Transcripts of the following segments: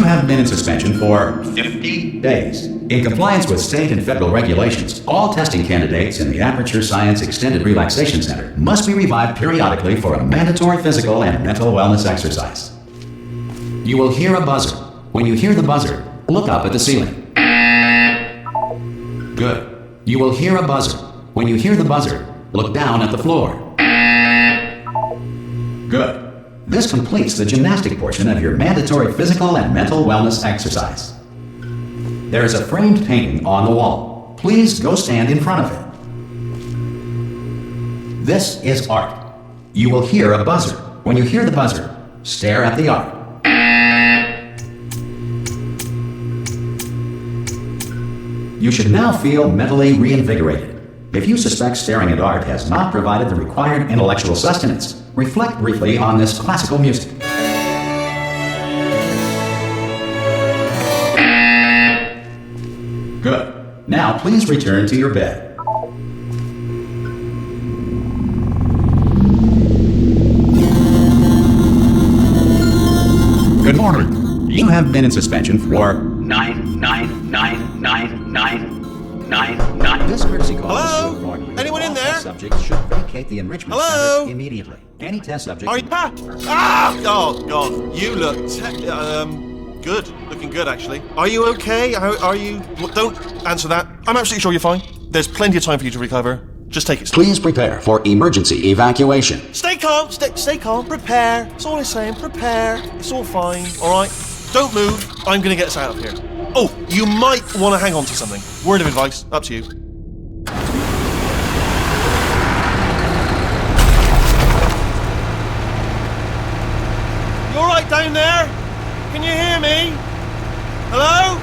have been in suspension for 50 days. In compliance with state and federal regulations, all testing candidates in the Aperture Science Extended Relaxation Center must be revived periodically for a mandatory physical and mental wellness exercise. You will hear a buzzer. When you hear the buzzer, look up at the ceiling. Good. You will hear a buzzer. When you hear the buzzer, look down at the floor. Good. This completes the gymnastic portion of your mandatory physical and mental wellness exercise. There is a framed painting on the wall. Please go stand in front of it. This is art. You will hear a buzzer. When you hear the buzzer, stare at the art. You should now feel mentally reinvigorated. If you suspect staring at art has not provided the required intellectual sustenance, reflect briefly on this classical music. Good. Now please return to your bed. Good morning. You have been in suspension for 9999999. This emergency call is to inform you. Anyone in there? Subjects should vacate the enrichment center immediately. Any test subject. Oh God! You look good. Looking good, actually. Are you okay? Are you? Don't answer that. I'm absolutely sure you're fine. There's plenty of time for you to recover. Just take it slow. Please prepare for emergency evacuation. Stay calm. Stay calm. Prepare. That's all I'm saying. Prepare. It's all fine. All right. Don't move. I'm gonna get us out of here. Oh, you might want to hang on to something. Word of advice. Up to you. You all right down there? Can you hear me? Hello?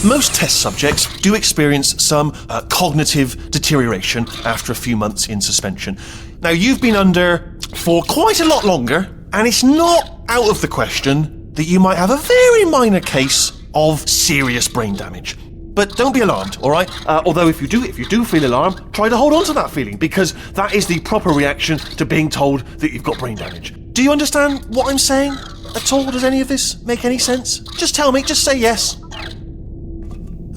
Most test subjects do experience some cognitive deterioration after a few months in suspension. Now, you've been under for quite a lot longer, and it's not out of the question that you might have a very minor case of serious brain damage. But don't be alarmed, all right? Although if you do feel alarmed, try to hold on to that feeling, because that is the proper reaction to being told that you've got brain damage. Do you understand what I'm saying at all? Does any of this make any sense? Just tell me, just say yes.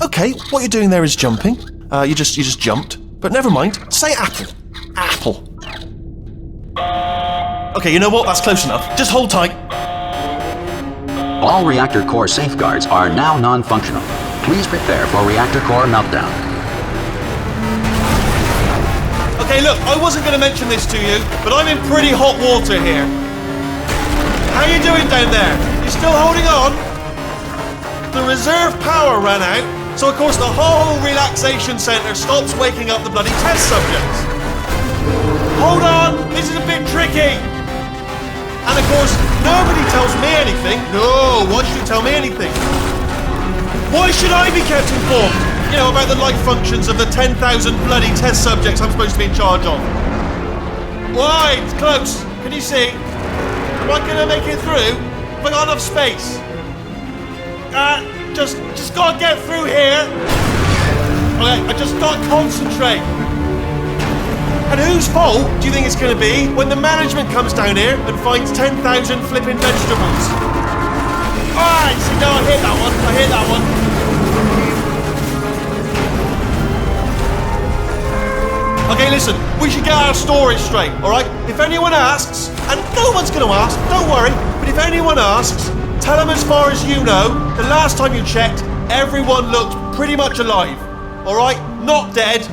Okay, what you're doing there is jumping. You just jumped. But never mind. Say apple. Apple. Okay, you know what? That's close enough. Just hold tight. All reactor core safeguards are now non-functional. Please prepare for reactor core meltdown. Okay, look, I wasn't going to mention this to you, but I'm in pretty hot water here. How you doing down there? You still holding on? The reserve power ran out, so of course the whole relaxation centre stops waking up the bloody test subjects. Hold on, this is a bit tricky. And of course, nobody tells me anything. No, why should you tell me anything? Why should I be kept informed? You know, about the life functions of the 10,000 bloody test subjects I'm supposed to be in charge of. Why? It's close. Can you see? Am I going to make it through? Have I got enough space? Just gotta get through here. Okay, I just gotta concentrate. And whose fault do you think it's gonna be when the management comes down here and finds 10,000 flipping vegetables? Alright, see, no, I hit that one. Okay, listen, we should get our story straight, alright? If anyone asks, and no one's gonna ask, don't worry, but if anyone asks, tell them as far as you know, the last time you checked, everyone looked pretty much alive. Alright? Not dead.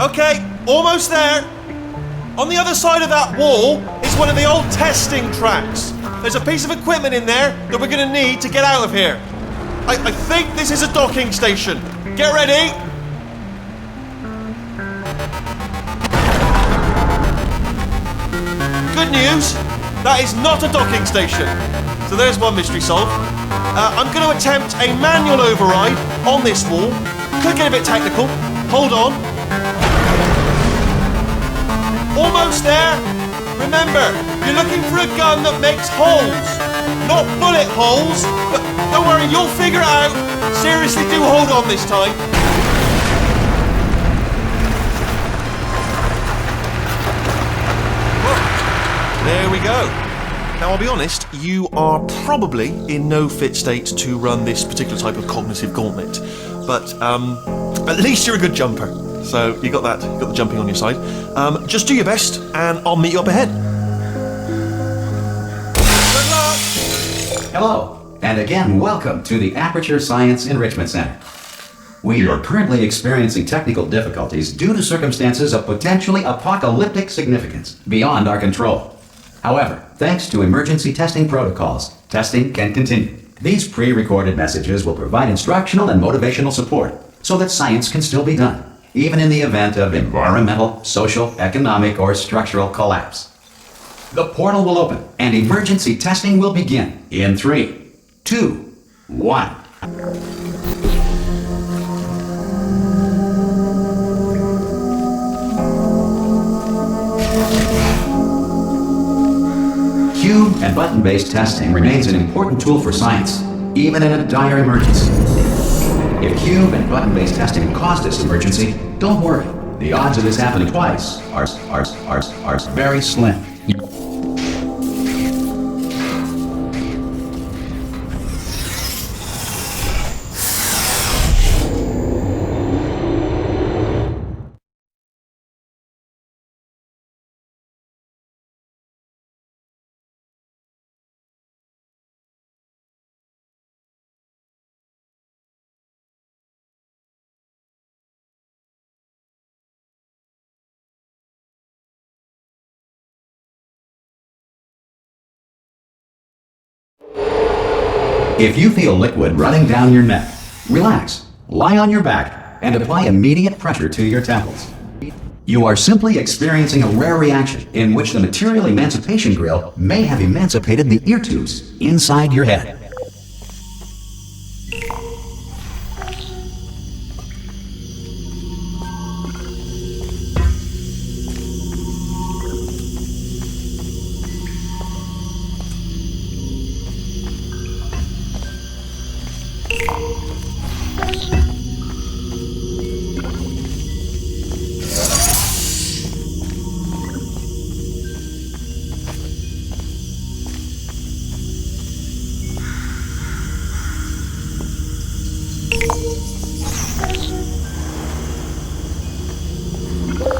Okay, almost there. On the other side of that wall is one of the old testing tracks. There's a piece of equipment in there that we're going to need to get out of here. I think this is a docking station. Get ready. Good news, that is not a docking station. So there's one mystery solved. I'm going to attempt a manual override on this wall. Could get a bit technical. Hold on. Almost there. Remember, you're looking for a gun that makes holes. Not bullet holes, but don't worry, you'll figure it out. Seriously, do hold on this time. Now, I'll be honest, you are probably in no fit state to run this particular type of cognitive gauntlet. But at least you're a good jumper. So you got that, you got the jumping on your side. Just do your best, and I'll meet you up ahead. Good luck! Hello, and again, welcome to the Aperture Science Enrichment Center. We are currently experiencing technical difficulties due to circumstances of potentially apocalyptic significance beyond our control. However, thanks to emergency testing protocols, testing can continue. These pre-recorded messages will provide instructional and motivational support so that science can still be done, even in the event of environmental, social, economic, or structural collapse. The portal will open and emergency testing will begin in 3, 2, 1. Cube and button-based testing remains an important tool for science, even in a dire emergency. If cube and button-based testing caused this emergency, don't worry. The odds of this happening twice are very slim. If you feel liquid running down your neck, relax, lie on your back, and apply immediate pressure to your temples. You are simply experiencing a rare reaction in which the material emancipation grill may have emancipated the ear tubes inside your head.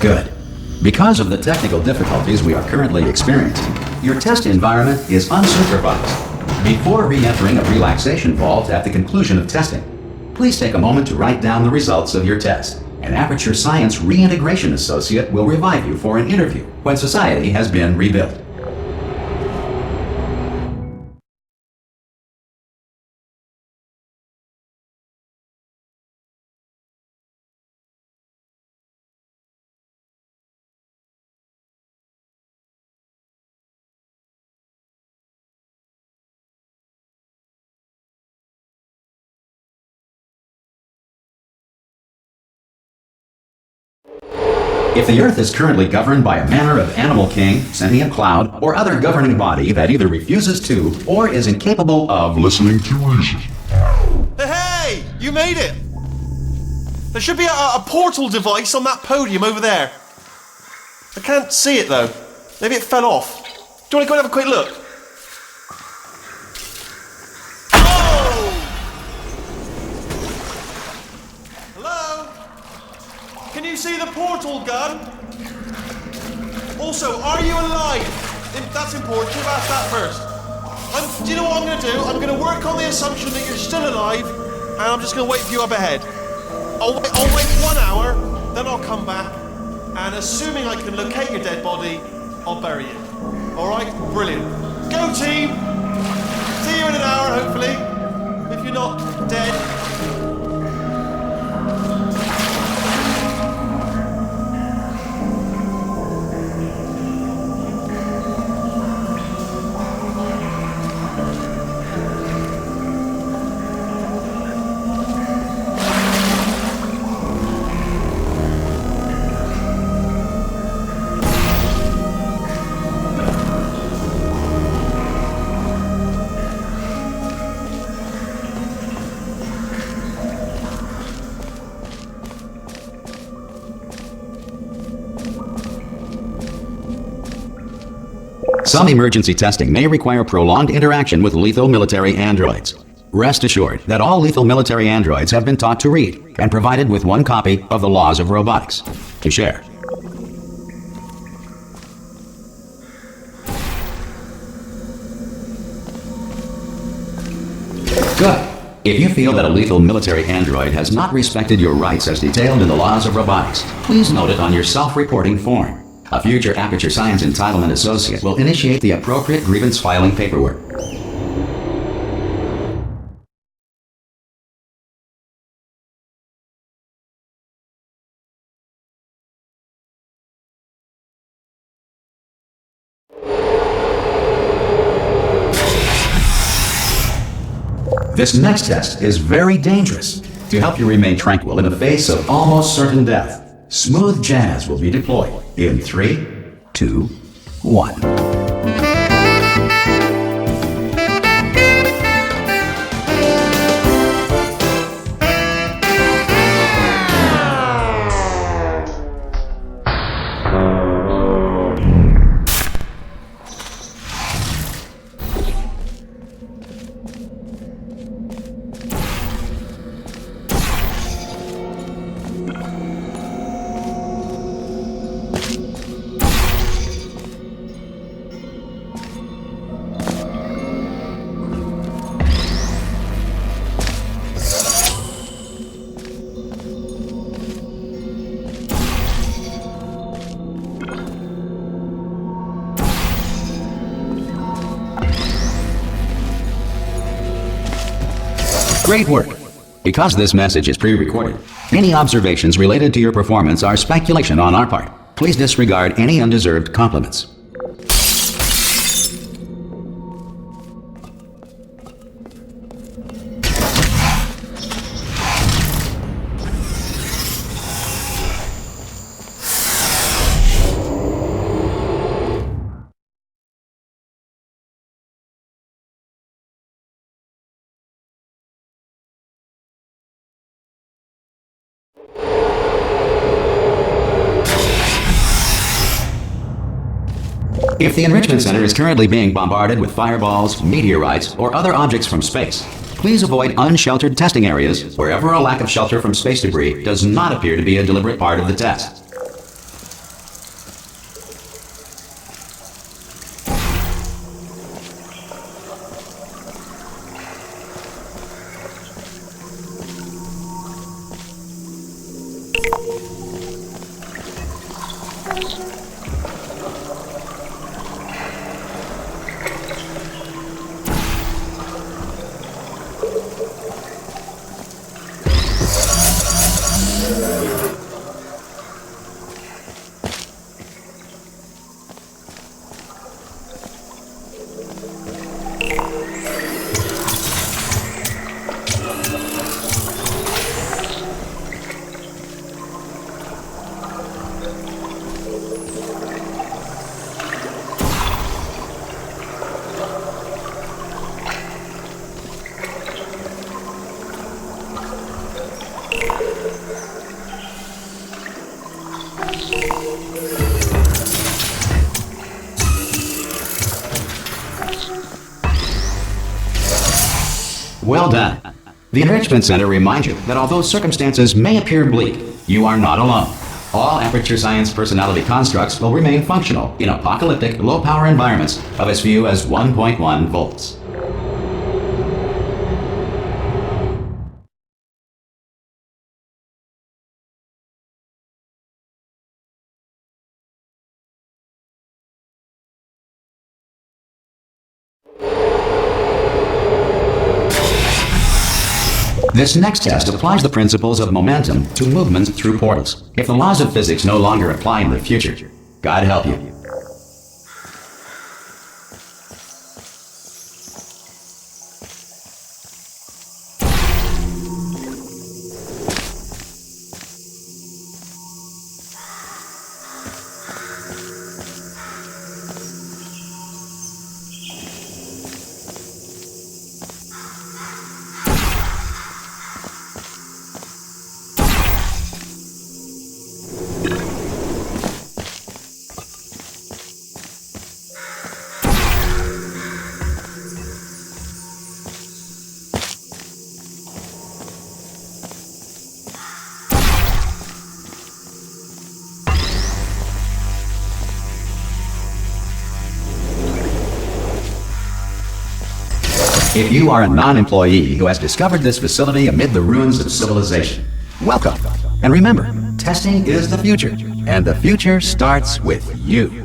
Good. Because of the technical difficulties we are currently experiencing, your test environment is unsupervised. Before re-entering a relaxation vault at the conclusion of testing, please take a moment to write down the results of your test. An Aperture Science Reintegration Associate will revive you for an interview when society has been rebuilt. If the Earth is currently governed by a manner of animal king, sentient cloud, or other governing body that either refuses to or is incapable of listening to reason. Hey! You made it! There should be a portal device on that podium over there. I can't see it though. Maybe it fell off. Do you want to go and have a quick look? Can you see the portal gun? Also, are you alive? That's important. You've asked that first. Do you know what I'm going to do? I'm going to work on the assumption that you're still alive, and I'm just going to wait for you up ahead. I'll wait 1 hour, then I'll come back, and assuming I can locate your dead body, I'll bury it. All right? Brilliant. Go, team! See you in an hour, hopefully. If you're not dead. Some emergency testing may require prolonged interaction with lethal military androids. Rest assured that all lethal military androids have been taught to read and provided with one copy of the Laws of Robotics to share. Good. If you feel that a lethal military android has not respected your rights as detailed in the Laws of Robotics, please note it on your self-reporting form. A future Aperture Science Entitlement Associate will initiate the appropriate grievance filing paperwork. This next test is very dangerous. To help you remain tranquil in the face of almost certain death, smooth jazz will be deployed in 3, 2, 1. Great work! Because this message is pre-recorded, any observations related to your performance are speculation on our part. Please disregard any undeserved compliments. If the Enrichment Center is currently being bombarded with fireballs, meteorites, or other objects from space, please avoid unsheltered testing areas wherever a lack of shelter from space debris does not appear to be a deliberate part of the test. Well done. The Enrichment Center reminds you that although circumstances may appear bleak, you are not alone. All Aperture Science personality constructs will remain functional in apocalyptic, low-power environments of as few as 1.1 volts. This next test applies the principles of momentum to movements through portals. If the laws of physics no longer apply in the future, God help you. If you are a non-employee who has discovered this facility amid the ruins of civilization, welcome. And remember, testing is the future, and the future starts with you.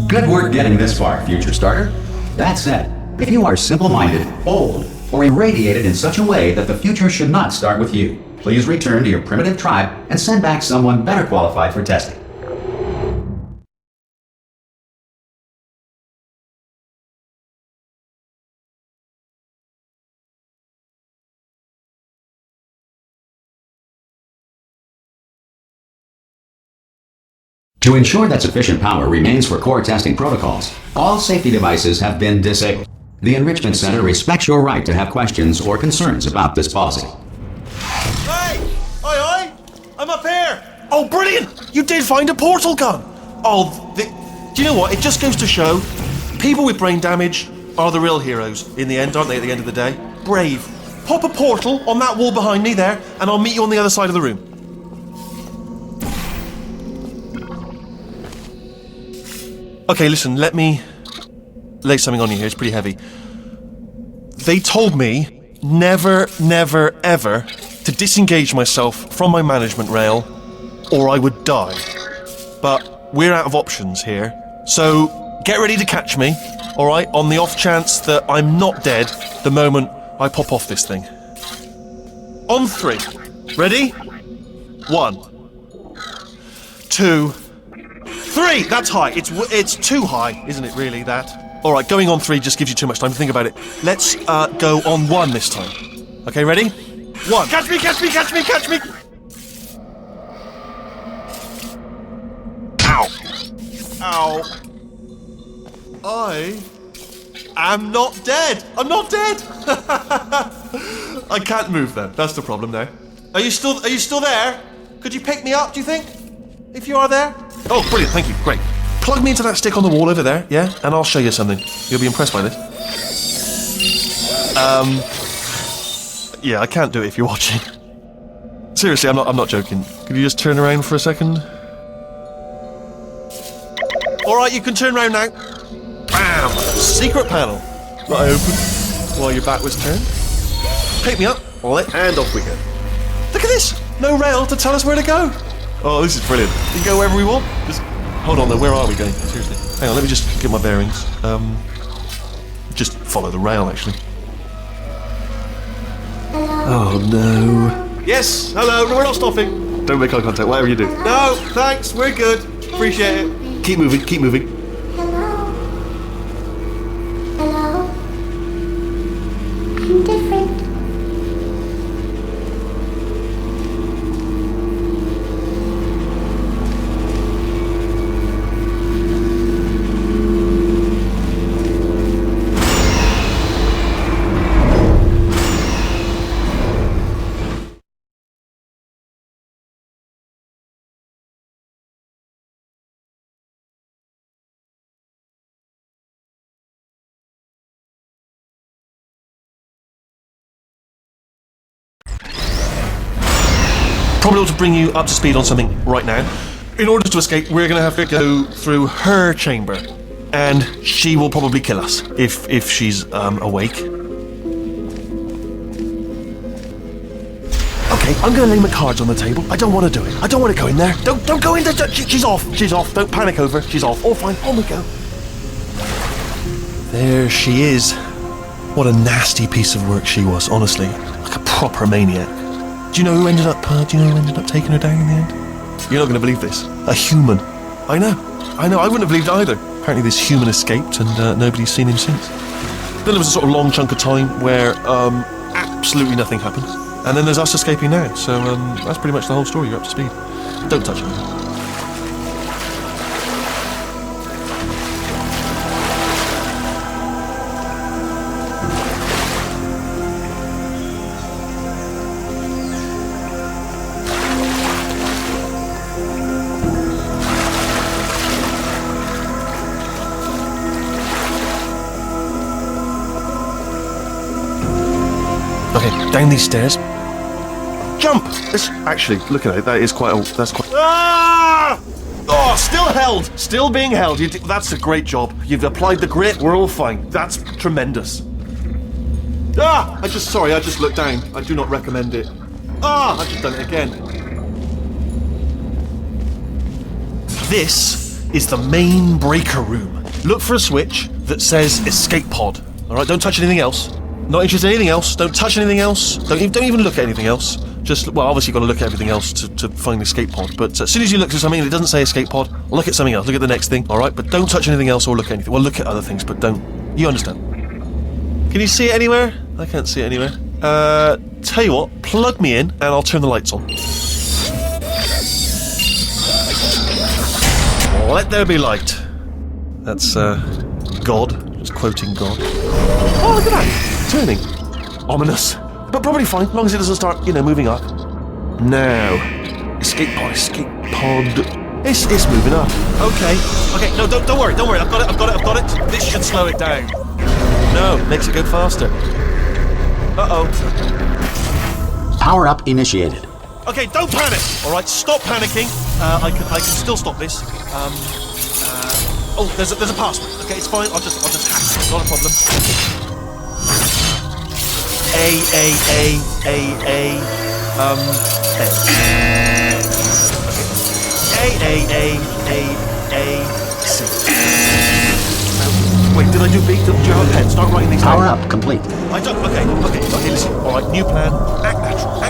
Good work getting this far, future starter. That said, if you are simple-minded, old, or irradiated in such a way that the future should not start with you, please return to your primitive tribe and send back someone better qualified for testing. To ensure that sufficient power remains for core testing protocols, all safety devices have been disabled. The Enrichment Center respects your right to have questions or concerns about this policy. Hey! Aye, I'm up here! Oh, brilliant! You did find a portal gun! Oh, do you know what? It just goes to show, people with brain damage are the real heroes in the end, aren't they, at the end of the day? Brave. Pop a portal on that wall behind me there, and I'll meet you on the other side of the room. Okay, listen, let me lay something on you here. It's pretty heavy. They told me never, never, ever to disengage myself from my management rail or I would die. But we're out of options here. So get ready to catch me, all right, on the off chance that I'm not dead the moment I pop off this thing. On 3. Ready? 1, 2, 3! That's high. It's too high, isn't it, really, that? All right, going on 3 just gives you too much time to think about it. Let's go on 1 this time. Okay, ready? 1. Catch me, catch me, catch me, catch me! Ow! Ow. I am not dead! I'm not dead! I can't move then. That's the problem now. Are you still there? Could you pick me up, do you think? If you are there? Oh, brilliant, thank you, great. Plug me into that stick on the wall over there, yeah? And I'll show you something. You'll be impressed by this. Yeah, I can't do it if you're watching. Seriously, I'm not joking. Could you just turn around for a second? Alright, you can turn around now. Bam! Secret panel. That I open while your back was turned. Pick me up, and off we go. Look at this! No rail to tell us where to go. Oh, this is brilliant. We can go wherever we want. Just hold on though, where are we going? Seriously. Hang on, let me just get my bearings. Just follow the rail, actually. Oh no. Yes, hello, no, we're not stopping. Don't make eye contact, whatever you do. No, thanks, we're good. Appreciate it. Keep moving, keep moving. Hello? Hello? I'm different. Probably ought to bring you up to speed on something right now. In order to escape, we're going to have to go through her chamber. and she will probably kill us if she's awake. Okay, I'm gonna lay my cards on the table. I don't want to do it. I don't want to go in there. Don't go in there. She's off. She's off. Don't panic over. She's off. All fine. On we go. There she is. What a nasty piece of work she was, honestly. Like a proper maniac. Do you know who ended up taking her down in the end? You're not going to believe this. A human. I know. I wouldn't have believed it either. Apparently this human escaped and nobody's seen him since. Then there was a sort of long chunk of time where absolutely nothing happened. And then there's us escaping now. So that's pretty much the whole story. You're up to speed. Don't touch it. Okay, down these stairs. Jump! Actually, look at it. That's quite. Ah! Oh, still held. Still being held. That's a great job. You've applied the grit. We're all fine. That's tremendous. Ah! I just looked down. I do not recommend it. Ah! I've just done it again. This is the main breaker room. Look for a switch that says escape pod. All right, don't touch anything else. Not interested in anything else. Don't touch anything else. Don't even look at anything else. Obviously you've got to look at everything else to find the escape pod. But as soon as you look at something and it doesn't say escape pod, look at something else. Look at the next thing, all right? But don't touch anything else or look at anything. Well, look at other things, but don't. You understand? Can you see it anywhere? I can't see it anywhere. Tell you what, plug me in and I'll turn the lights on. Let there be light. That's, God. Just quoting God. Oh, look at that. Turning. Ominous. But probably fine, as long as it doesn't start, moving up. Now. Escape pod. It's moving up. Okay, no, don't worry. I've got it. This should slow it down. No, makes it go faster. Uh-oh. Power up initiated. Okay, don't panic. All right, stop panicking. I can still stop this. Oh, there's a password. Okay, it's fine. I'll just hack it. Not a problem. A. C. Wait, did I do B? Do you have a pen? Start writing these down. Power up complete. I don't. Okay, listen. All right, new plan. Act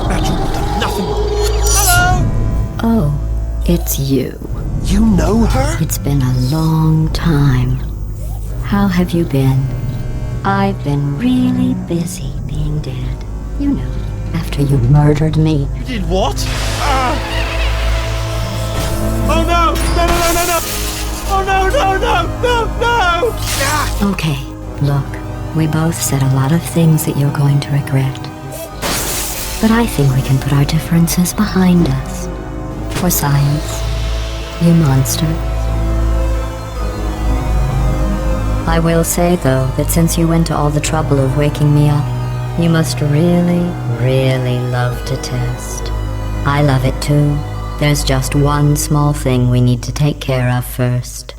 natural. Nothing wrong. Hello. Oh, it's you. You know her? It's been a long time. How have you been? I've been really busy being dead. You know, after you murdered me. You did what? Oh no! No! Oh no! Okay, look, we both said a lot of things that you're going to regret. But I think we can put our differences behind us. For science, you monster. I will say, though, that since you went to all the trouble of waking me up, you must really, really love to test. I love it too. There's just one small thing we need to take care of first.